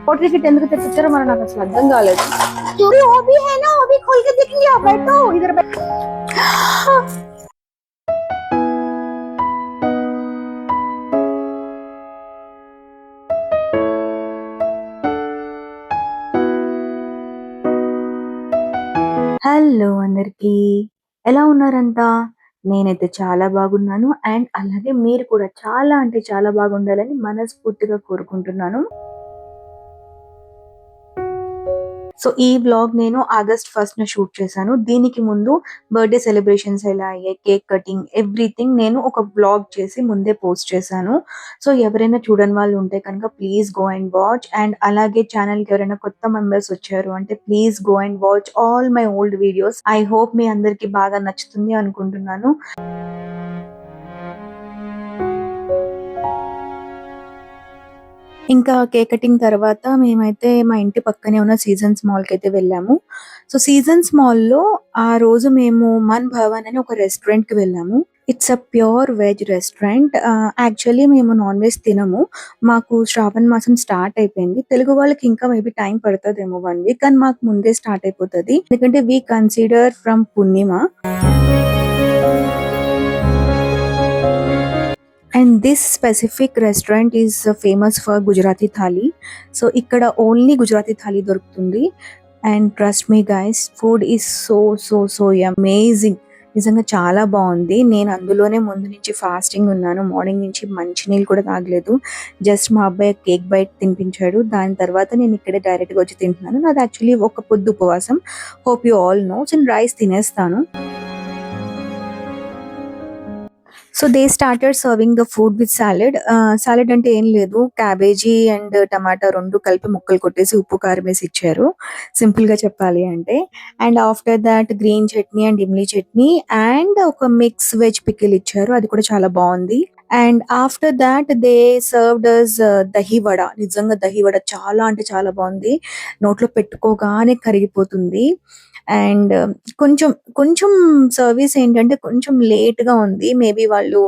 पोटली किट ఎందుకు తెచ్చారో మరి నాకు అసలు అర్థం కాలేదు. చూడు वो भी है ना, वो भी खोल के देख लिया. बैठो इधर बैठो. హలో అందరికి, ఎలా ఉన్నారంతా? నేనైతే చాలా బాగున్నాను. అండ్ అలాగే మీరు కూడా చాలా అంటే చాలా బాగుండాలని మనస్ఫూర్తిగా కోరుకుంటున్నాను. సో ఈ వ్లాగ్ నేను ఆగస్ట్ 1న షూట్ చేశాను. దీనికి ముందు బర్త్డే సెలబ్రేషన్స్ ఎలా అయ్యాయి, కేక్ కటింగ్, ఎవ్రీథింగ్ నేను ఒక వ్లాగ్ చేసి ముందే పోస్ట్ చేశాను. సో ఎవరైనా చూడని వాళ్ళు ఉంటే కనుక please go and watch. And అలాగే ఛానల్కి ఎవరైనా కొత్త మెంబర్స్ వచ్చారు అంటే please go and watch all my old videos. I hope మీ అందరికి బాగా నచ్చుతుంది అనుకుంటున్నాను. ఇంకా కేక్ కటింగ్ తర్వాత మేమైతే మా ఇంటి పక్కనే ఉన్న సీజన్స్ మాల్‌కి అయితే వెళ్ళాము. సో సీజన్స్ మాల్‌లో ఆ రోజు మేము మన్ భవన్ అని ఒక రెస్టారెంట్‌కి వెళ్ళాము. It's a pure veg restaurant. Actually మేము నాన్ వెజ్ తినము. మాకు శ్రావణ మాసం స్టార్ట్ అయిపోయింది. తెలుగు వాళ్ళకి ఇంకా మేబీ టైం పడతదేమో 1 వీక్. కానీ మాకు ముందే స్టార్ట్ అయిపోతది. ఎందుకంటే we consider from Purnima. And this specific restaurant is famous for Gujarati thali. So ఇక్కడ ఓన్లీ గుజరాతీ థాలీ దొరుకుతుంది. And trust me guys, food is so so so amazing. నిజంగా చాలా బాగుంది. నేను అందులోనే ముందు నుంచి ఫాస్టింగ్ ఉన్నాను. మార్నింగ్ నుంచి మంచి నీళ్ళు కూడా తాగలేదు. జస్ట్ మా అబ్బాయి కేక్ బైట్ తినిపించాడు. దాని తర్వాత నేను ఇక్కడే డైరెక్ట్గా వచ్చి తింటున్నాను. నాది యాక్చువల్లీ ఒక పొద్దు ఉపవాసం. Hope you all know. నేను రైస్ తినేస్తాను. So they started serving the food with salad. Salad అంటే ఏం లేదు, క్యాబేజీ అండ్ టమాటా రెండు కలిపి ముక్కలు కొట్టేసి ఉప్పు కారం వేసి ఇచ్చారు, సింపుల్ గా చెప్పాలి అంటే. And after that green chutney and imli chutney and ఒక మిక్స్ వెజ్ పికిల్ ఇచ్చారు, అది కూడా చాలా బాగుంది. And after that they served us dahi vada. నిజంగా దహి వడ చాలా అంటే చాలా బాగుంది, నోట్లో పెట్టుకోగానే కరిగిపోతుంది. అండ్ కొంచెం కొంచెం సర్వీస్ ఏంటంటే కొంచెం లేట్ గా ఉంది. మేబీ వాళ్ళు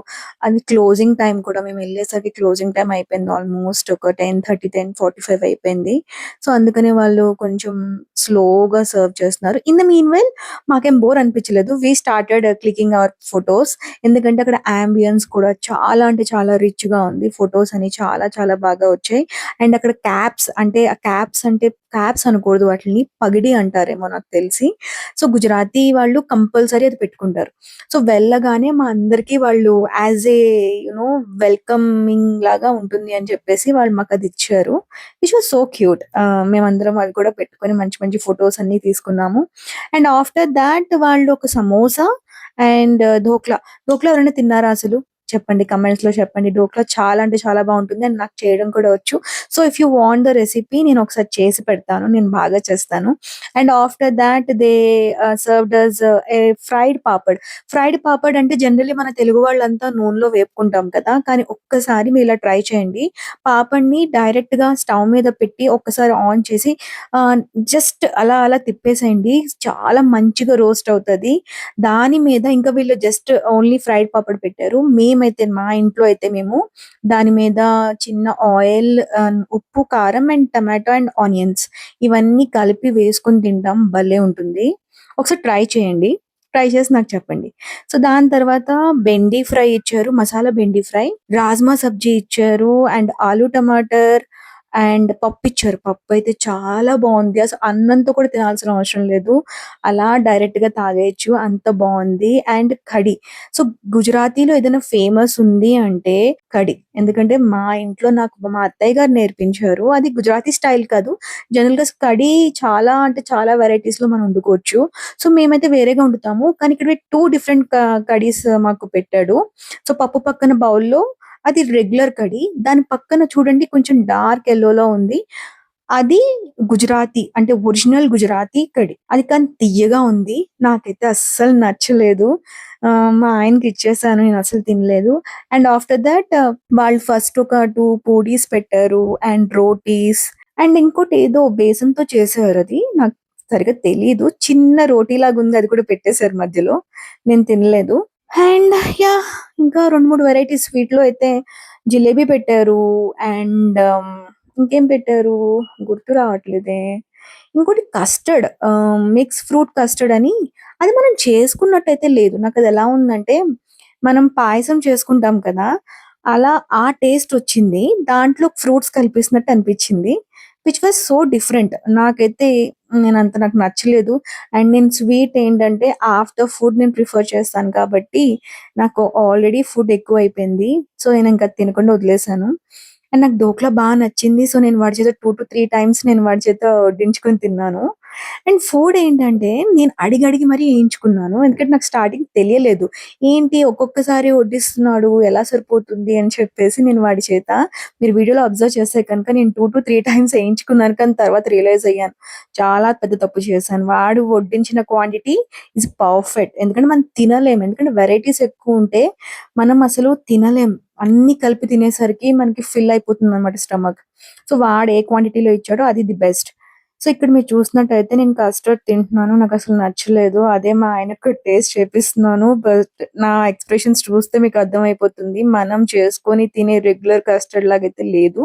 అది క్లోజింగ్ టైం కూడా, మేము వెళ్ళేసరికి క్లోజింగ్ టైం అయిపోయింది. ఆల్మోస్ట్ ఒక 10:30 10:45 అయిపోయింది. సో అందుకనే వాళ్ళు కొంచెం స్లోగా సర్వ్ చేస్తున్నారు. ఇన్ ద మీన్ వైల్ మాకేం బోర్ అనిపించలేదు. We started clicking our photos. ఎందుకంటే అక్కడ అంబియన్స్ కూడా చాలా అంటే చాలా రిచ్ గా ఉంది. ఫొటోస్ అని చాలా చాలా బాగా వచ్చాయి. అండ్ అక్కడ క్యాప్స్ అంటే, ఆ క్యాప్స్ అంటే క్యాప్స్ అనకూడదు, వాటిని పగిడి అంటారేమో నాకు తెలిసి. సో గుజరాతీ వాళ్ళు కంపల్సరీ అది పెట్టుకుంటారు. సో వెళ్ళగానే మా అందరికి వాళ్ళు యాజ్ ఏ యునో వెల్కమింగ్ లాగా ఉంటుంది అని చెప్పేసి వాళ్ళు మాకు అది ఇచ్చారు. Which was so cute. మేమందరం అవి కూడా పెట్టుకొని మంచి మంచి ఫొటోస్ అన్ని తీసుకున్నాము. అండ్ ఆఫ్టర్ దాట్ వాళ్ళు ఒక సమోసా అండ్ ధోక్లా. ధోక్లా ఎవరైనా తిన్నారా అసలు? చెప్పండి, కమెంట్స్ లో చెప్పండి. ఢోక్లా చాలా అంటే చాలా బాగుంటుంది అండ్ నాకు చేయడం కూడా వచ్చు. So if you want the recipe నేను ఒకసారి చేసి పెడతాను, నేను బాగా చేస్తాను. And after that they served us a fried papad. Fried papad అంటే జనరల్లీ మన తెలుగు వాళ్ళంతా నూనెలో వేపుకుంటాం కదా, కానీ ఒక్కసారి మీరు ఇలా ట్రై చేయండి. పాపడ్ని డైరెక్ట్ గా స్టవ్ మీద పెట్టి ఒక్కసారి ఆన్ చేసి జస్ట్ అలా అలా తిప్పేసేయండి, చాలా మంచిగా రోస్ట్ అవుతుంది. దాని మీద ఇంకా వీళ్ళు జస్ట్ ఓన్లీ ఫ్రైడ్ పాపడ్ పెట్టారు. మేమైతే మా ఇంట్లో అయితే మేము దాని మీద చిన్న ఆయిల్, ఉప్పు, కారం అండ్ టమాటో అండ్ ఆనియన్స్ ఇవన్నీ కలిపి వేసుకొని తింటాం, భలే ఉంటుంది. ఒకసారి ట్రై చేయండి, ట్రై చేసి నాకు చెప్పండి. సో దాని తర్వాత బెండి ఫ్రై ఇచ్చారు, మసాలా బెండి ఫ్రై, రాజ్మా సబ్జీ ఇచ్చారు అండ్ ఆలూ టమాటర్ అండ్ పప్పు ఇచ్చారు. పప్పు అయితే చాలా బాగుంది, అసలు అన్నంతో కూడా తినాల్సిన అవసరం లేదు, అలా డైరెక్ట్ గా తాగేయచ్చు, అంత బాగుంది. And kadhi. సో గుజరాతీలో ఏదైనా ఫేమస్ ఉంది అంటే కడి. ఎందుకంటే మా ఇంట్లో నాకు మా అత్తయ్య గారు నేర్పించారు. అది గుజరాతీ స్టైల్ కాదు, జనరల్ గా కడి చాలా అంటే చాలా వెరైటీస్ లో మనం వండుకోవచ్చు. సో మేమైతే వేరేగా వండుతాము, కానీ ఇక్కడ 2 డిఫరెంట్ కడీస్ మాకు పెట్టాడు. సో పప్పు పక్కన బౌల్లో అది రెగ్యులర్ కడి, దాని పక్కన చూడండి కొంచెం డార్క్ ఎల్లోలో ఉంది, అది గుజరాతీ అంటే ఒరిజినల్ గుజరాతీ కడి. అది కానీ తియ్యగా ఉంది, నాకైతే అస్సలు నచ్చలేదు. మా ఆయనకి ఇచ్చేసాను, నేను అసలు తినలేదు. అండ్ ఆఫ్టర్ దట్ వాళ్ళు ఫస్ట్ ఒక 2 పూరీస్ పెట్టారు అండ్ రోటీస్ అండ్ ఇంకోటి ఏదో బేసన్ తో చేశారు, అది నాకు సరిగా తెలీదు, చిన్న రోటీ లాగా ఉంది, అది కూడా పెట్టేశారు మధ్యలో, నేను తినలేదు. అండ్ ఇంకా 2, 3 వెరైటీస్ స్వీట్ లో అయితే జిలేబీ పెట్టారు అండ్ ఇంకేం పెట్టారు గుర్తు రావట్లేదే. ఇంకోటి కస్టర్డ్, మిక్స్ ఫ్రూట్ కస్టర్డ్ అని, అది మనం చేసుకున్నట్టయితే లేదు. నాకు అది ఎలా ఉందంటే మనం పాయసం చేసుకుంటాం కదా, అలా ఆ టేస్ట్ వచ్చింది. దాంట్లో ఫ్రూట్స్ కలిపేసినట్టు అనిపించింది. Which was so different. నాకైతే నాకు నచ్చలేదు. అండ్ నేను స్వీట్ ఏంటంటే ఆఫ్టర్ ఫుడ్ నేను ప్రిఫర్ చేస్తాను కాబట్టి నాకు ఆల్రెడీ ఫుడ్ ఎక్కువ అయిపోయింది. సో నేను ఇంకా తినకుండా వదిలేసాను. అండ్ నాకు ఢోక్లా బాగా నచ్చింది. సో నేను వాడి చేత 2-3 టైమ్స్ నేను వాడి చేత వడ్డించుకొని తిన్నాను. అండ్ ఫుడ్ ఏంటంటే నేను అడిగి అడిగి మరీ వేయించుకున్నాను. ఎందుకంటే నాకు స్టార్టింగ్ తెలియలేదు. ఏంటి ఒక్కొక్కసారి వడ్డిస్తున్నాడు ఎలా సరిపోతుంది అని చెప్పేసి నేను వాడి చేత, మీరు వీడియోలో అబ్జర్వ్ చేస్తే కనుక నేను 2-3 టైమ్స్ వేయించుకున్నాను. కానీ తర్వాత రియలైజ్ అయ్యాను చాలా పెద్ద తప్పు చేశాను. వాడు వడ్డించిన క్వాంటిటీ ఇస్ పర్ఫెక్ట్. ఎందుకంటే మనం తినలేము. ఎందుకంటే వెరైటీస్ ఎక్కువ ఉంటే మనం అసలు తినలేం. అన్ని కలిపి తినేసరికి మనకి ఫిల్ అయిపోతుంది అనమాట స్టమక్. సో వాడు ఏ క్వాంటిటీలో ఇచ్చాడో అది ది బెస్ట్. సో ఇక్కడ మీరు చూసినట్టయితే నేను కస్టర్డ్ తింటున్నాను. నాకు అసలు నచ్చలేదు. అదే మా ఆయనకు టేస్ట్ చేపిస్తున్నాను. బట్ నా ఎక్స్ప్రెషన్స్ చూస్తే మీకు అర్థమైపోతుంది. మనం చేసుకొని తినే రెగ్యులర్ కస్టర్డ్ లాగైతే లేదు.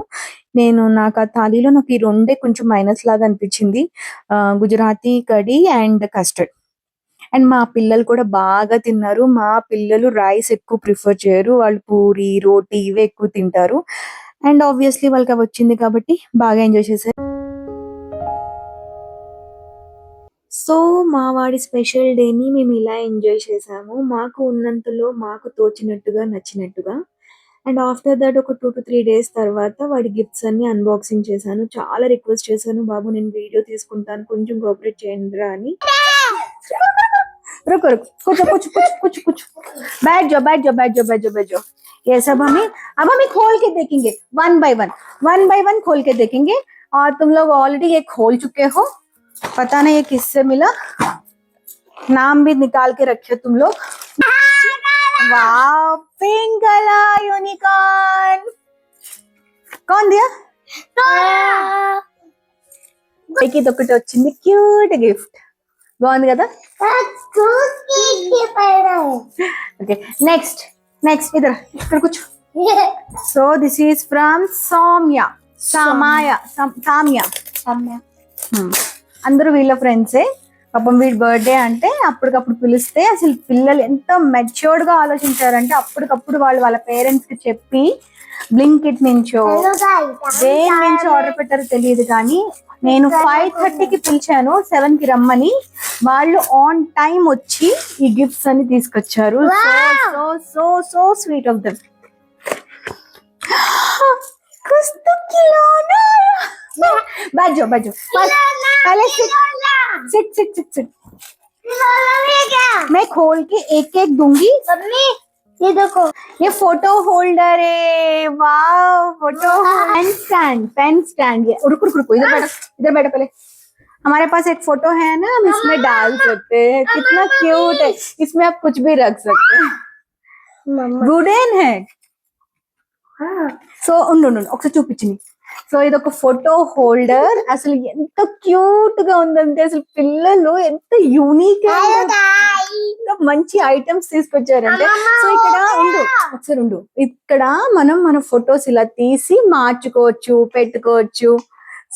నాకు ఆ థాలీలో నాకు ఈ రెండే కొంచెం మైనస్ లాగా అనిపించింది. Gujarati curry and custard. And మా పిల్లలు కూడా బాగా తిన్నారు. మా పిల్లలు రైస్ ఎక్కువ ప్రిఫర్ చేయరు. వాళ్ళు పూరి, రోటీ ఇవే ఎక్కువ తింటారు. అండ్ ఆబ్వియస్లీ వాళ్ళకి అవి వచ్చింది కాబట్టి బాగా ఎంజాయ్ చేశారు. సో మా వాడి స్పెషల్ డేని మేము ఇలా ఎంజాయ్ చేసాము. మాకు ఉన్నంతలో మాకు తోచినట్టుగా నచ్చినట్టుగా. అండ్ ఆఫ్టర్ దట్ ఒక 2-3 డేస్ తర్వాత వాడి గిఫ్ట్స్ అన్ని అన్బాక్సింగ్ చేశాను. చాలా రిక్వెస్ట్ చేశాను, బాబు నేను వీడియో తీసుకుంటాను కొంచెం కోఆపరేట్ చేయండి రా అని. रुको रुको, कुछ कुछ कुछ कुछ कुछ बैठ जाओ बैठ जाओ बैठ जाओ बैठ जाओ बैठ जाओ। ये सब अब हमें खोल के देखेंगे वन बाय वन खोल के देखेंगे। और तुम लोग ऑलरेडी ये खोल चुके हो, पता नहीं ये किससे मिला, नाम भी निकाल के रखे तुम लोग। वाव, पिंक कलर यूनिकॉर्न। कौन दिया? देखिए तो कुछ వచ్చింది క్యూట్ గిఫ్ట్. బాగుంది కదా? ఓకే నెక్స్ట్ ఇద్దరు ఇక్కడ కూర్చో. So this is from Samya. అందరూ వీళ్ళ ఫ్రెండ్సే. పాపం వీడి బర్త్డే అంటే అప్పటికప్పుడు పిలిస్తే అసలు పిల్లలు ఎంత మెచ్యూర్డ్ గా ఆలోచించారంటే అప్పటికప్పుడు వాళ్ళు వాళ్ళ పేరెంట్స్ కి చెప్పి బ్లింకిట్ నుంచో దేని నుంచి ఆర్డర్ పెట్టారో తెలియదు కానీ నేను 5:30కి పిలిచాను 7కి రమ్మని. వాళ్ళు ఆన్ టైం వచ్చి ఈ గిఫ్ట్స్ అన్ని తీసుకొచ్చారు. So so so sweet of them. बैठो पहले सिट। मैं खोल के एक दूंगी। ये देखो, ये फोटो होल्डर है। वाव, फोटो पेन स्टैंड। ये रुको इधर बैठो पहले। हमारे पास एक फोटो है ना, हम इसमें डाल सकते हैं। कितना क्यूट है, इसमें आप कुछ भी रख सकते हैं। वुडन है। సో ఉండు ఒకసారి చూపించింది. సో ఇది ఒక ఫోటో హోల్డర్. అసలు ఎంత క్యూట్ గా ఉందంటే అసలు పిల్లలు ఎంత యూనిక్ మంచి ఐటమ్స్ తీసుకొచ్చారంటే. సో ఇక్కడ ఉండు ఇక్కడ మనం మన ఫొటోస్ ఇలా తీసి మార్చుకోవచ్చు, పెట్టుకోవచ్చు.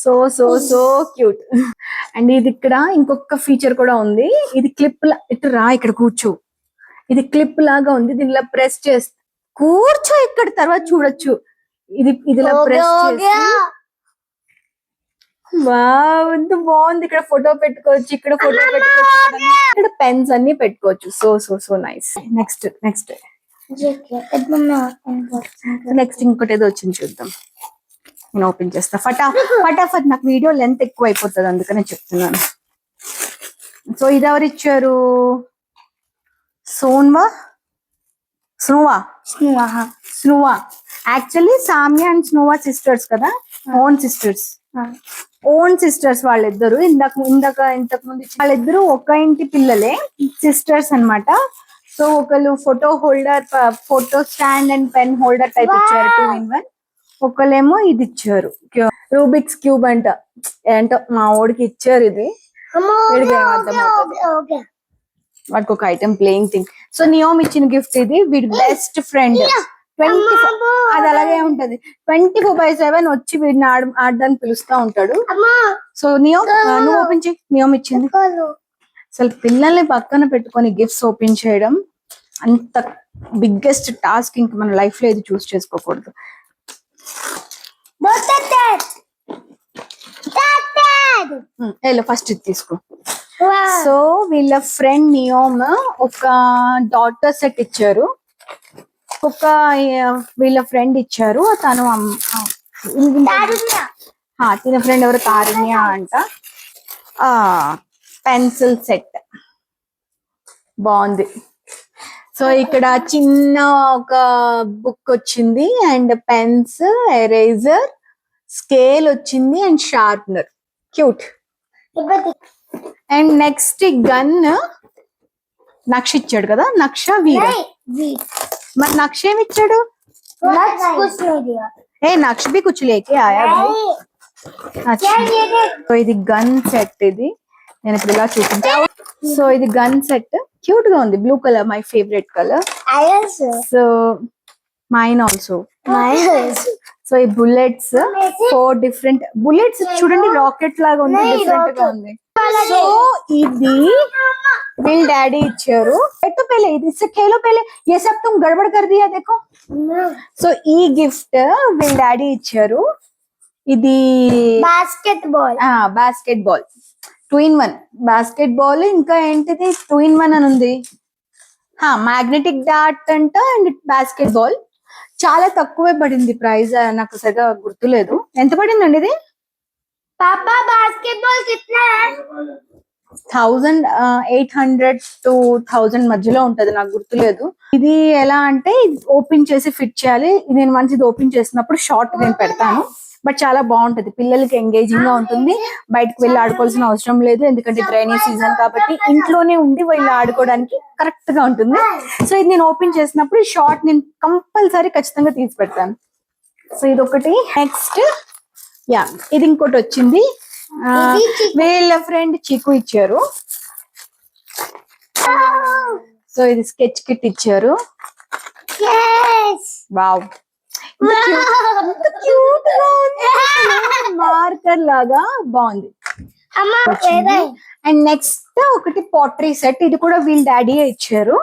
So so so cute. And ఇది ఇక్కడ ఇంకొక ఫీచర్ కూడా ఉంది. ఇది క్లిప్ ఇక్కడ కూర్చో. ఇది క్లిప్ లాగా ఉంది. దీనిలా ప్రెస్ చేస్తే కూర్చో ఇక్కడ, తర్వాత చూడొచ్చు. ఇదిలా ప్రెస్ చేసి వావ్ ఎంత బాగుంది. ఇక్కడ ఫోటో పెట్టుకోవచ్చు, ఇక్కడ ఫోటో పెట్టుకోవచ్చు, ఇక్కడ పెన్స్ అన్ని పెట్టుకోవచ్చు. So so so nice. Next ఇంకోటి ఏదో వచ్చింది చూద్దాం. నేను ఓపెన్ చేస్తా ఫటాఫట్. నాకు వీడియో లెంత్ ఎక్కువ అయిపోతుంది అందుకనే చెప్తున్నాను. సో ఇది ఎవరు ఇచ్చారు? స్నువా. యాక్చువల్లీ సామ్య అండ్ స్నువా సిస్టర్స్ కదా, ఓన్ సిస్టర్స్ వాళ్ళిద్దరు. ఇంతకు ముందు వాళ్ళిద్దరు ఒక ఇంటి పిల్లలే, సిస్టర్స్ అన్నమాట. సో ఒకళ్ళు photo holder, photo stand and pen holder type ఇచ్చారు 2-in-1. ఒకళ్ళేమో ఇది ఇచ్చారు, రూబిక్స్ క్యూబ్ అంట. ఏంటో మా ఓడికి ఇచ్చారు ఇది. వాడికి ఒక item playing thing. So NEOM ఇచ్చిన గిఫ్ట్ ఇది. వీడి బెస్ట్ ఫ్రెండ్ అది అలాగే ఉంటది. 24/7 వచ్చి వీడిని ఆడడానికి పిలుస్తా ఉంటాడు. సో నువ్వు ఓపెన్ చేయి. నియోమ్ ఇచ్చింది. అసలు పిల్లల్ని పక్కన పెట్టుకొని గిఫ్ట్స్ ఓపెన్ చేయడం అంత బిగ్గెస్ట్ టాస్క్. ఇంక మన లైఫ్ లో ఇది చూస్ చేసుకోకూడదు. ఫస్ట్ ఇది తీసుకో. సో వీళ్ళ ఫ్రెండ్ నియోమ్ ఒక డాటర్ సెట్ ఇచ్చారు. వీళ్ళ ఫ్రెండ్ ఇచ్చారు. తను తిన ఫ్రెండ్ ఎవరు? తారుణ్య అంట. పెన్సిల్ సెట్ బాగుంది. సో ఇక్కడ చిన్న ఒక బుక్ వచ్చింది అండ్ పెన్స్, ఎరేజర్, స్కేల్ వచ్చింది and sharpener. Cute. And next gun నక్ష ఇచ్చాడు కదా. నక్ష వీర. మరి నక్ష ఏమి ఇచ్చాడు? నక్ష బి కుచ్ లేకే ఆయా భాయ్. సో ఇది గన్ సెట్. ఇది నేను ఇప్పుడు ఇలా చూపించా. సో ఇది గన్ సెట్ క్యూట్ గా ఉంది. Blue colour, my favourite colour. So mine also. So ఈ బుల్లెట్స్ 4 డిఫరెంట్ బుల్లెట్స్ చూడండి. రాకెట్ లాగా ఉంది, డిఫరెంట్ గా ఉంది. సో ఇది వీళ్ళ డాడీ ఇచ్చారు. तो पहले इससे खेलो पहले, ये सब तुम गड़बड़ कर दिया देखो. సో ఈ గిఫ్ట్ వీళ్ళ డాడీ ఇచ్చారు. ఇది basket ball 2-in-1 basket ball. ఇంకా ఏంటిది 2-in-1 అని ఉంది. మ్యాగ్నెటిక్ డాట్ అంట అండ్ బాస్కెట్ బాల్. చాలా తక్కువే పడింది ప్రైస్. నాకు సరిగా గుర్తులేదు. ఎంత పడిందండి ఇది? पापा बास्केटबॉल कितना है? 1800 to 1000 మధ్యలో ఉంటది. నాకు గుర్తులేదు. ఇది ఎలా అంటే ఓపెన్ చేసి ఫిట్ చేయాలి. నేను వన్స్ ఇది ఓపెన్ చేసినప్పుడు షార్ట్ నేను పెడతాను. బట్ చాలా బాగుంటది. పిల్లలకి ఎంగేజింగ్ గా ఉంటుంది. బయటకు వెళ్ళి ఆడుకోవాల్సిన అవసరం లేదు. ఎందుకంటే డ్రైనీ సీజన్ కాబట్టి ఇంట్లోనే ఉండి వీళ్ళు ఆడుకోవడానికి కరెక్ట్ గా ఉంటుంది. సో ఇది నేను ఓపెన్ చేసినప్పుడు ఈ షార్ట్ నేను కంపల్సరీ ఖచ్చితంగా తీసి పెడతాను. సో ఇది ఒకటి. నెక్స్ట్ ఇది ఇంకోటి వచ్చింది. వీళ్ళ ఫ్రెండ్ చిక్కు ఇచ్చారు. సో ఇది స్కెచ్ కిట్ ఇచ్చారు. వావ్, మార్కర్ లాగా బాగుంది. అండ్ నెక్స్ట్ ఒకటి పోట్రీ సెట్. ఇది కూడా వీళ్ళ డాడీ ఇచ్చారు.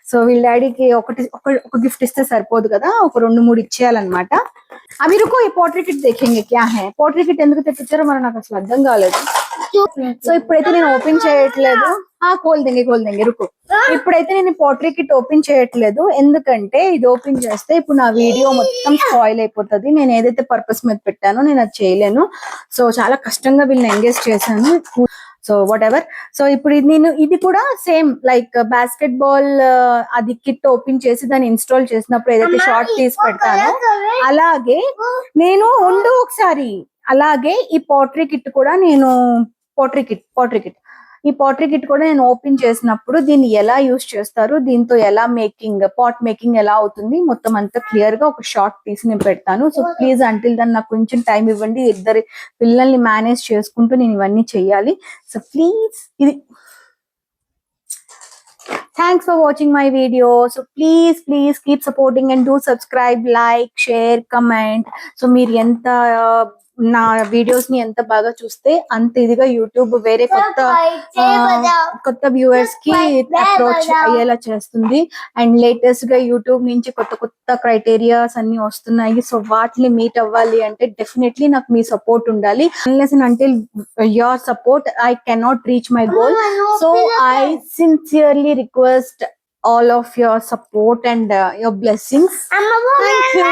సో వీళ్ళ డాడీకి ఒక గిఫ్ట్ ఇస్తే సరిపోదు కదా, ఒక 2-3 ఇచ్చేయాలన్నమాట. అవి రుకో ఈ పోట్రీ కిట్ దేఖేంగే క్యా హై. పోట్రీ కిట్ ఎందుకు తెప్పించారో మరి నాకు అసలు అర్థం కాలేదు. సో ఇప్పుడైతే నేను ఓపెన్ చేయట్లేదు. కోల్ దెంగే రుకో. ఇప్పుడైతే నేను పోట్రీ కిట్ ఓపెన్ చేయట్లేదు. ఎందుకంటే ఇది ఓపెన్ చేస్తే ఇప్పుడు నా వీడియో మొత్తం స్పాయిల్ అయిపోతుంది. నేను ఏదైతే పర్పస్ మీద పెట్టానో నేను అది చేయలేను. సో చాలా కష్టంగా వీళ్ళని ఎంగేజ్ చేశాను. So what ever. సో ఇప్పుడు నేను ఇది కూడా సేమ్ లైక్ బాస్కెట్ బాల్ అది కిట్ ఓపెన్ చేసి దాన్ని ఇన్స్టాల్ చేసినప్పుడు ఏదైతే షార్ట్ తీసి పెడతానో అలాగే నేను ఒకసారి అలాగే ఈ పోట్రీ కిట్ కూడా నేను ఈ పోట్రీ కిట్ కూడా నేను ఓపెన్ చేసినప్పుడు దీన్ని ఎలా యూస్ చేస్తారు, దీంతో ఎలా పాట్ మేకింగ్ ఎలా అవుతుంది మొత్తం అంతా క్లియర్ గా ఒక షార్ట్ తీసి నేను పెడతాను. సో ప్లీజ్ అంటిల్ దాన్ని నాకు కొంచెం టైం ఇవ్వండి. ఇద్దరు పిల్లల్ని మేనేజ్ చేసుకుంటూ నేను ఇవన్నీ చెయ్యాలి. సో ప్లీజ్ ఇది thanks for watching my video. So please keep supporting and do subscribe, like, share, comment. So మీరు ఎంత నా వీడియోస్ ని ఎంత బాగా చూస్తే అంత ఇదిగా యూట్యూబ్ వేరే కొత్త వ్యూవర్స్ కి అప్రోచ్ అయ్యేలా చేస్తుంది. అండ్ లేటెస్ట్ గా యూట్యూబ్ నుంచి కొత్త క్రైటీరియాస్ అన్ని వస్తున్నాయి. సో వాటిని మీట్ అవ్వాలి అంటే డెఫినెట్లీ నాకు మీ సపోర్ట్ ఉండాలి. Unless and until your support I cannot reach my goal. So I sincerely request all of your support and your blessings. Thank you.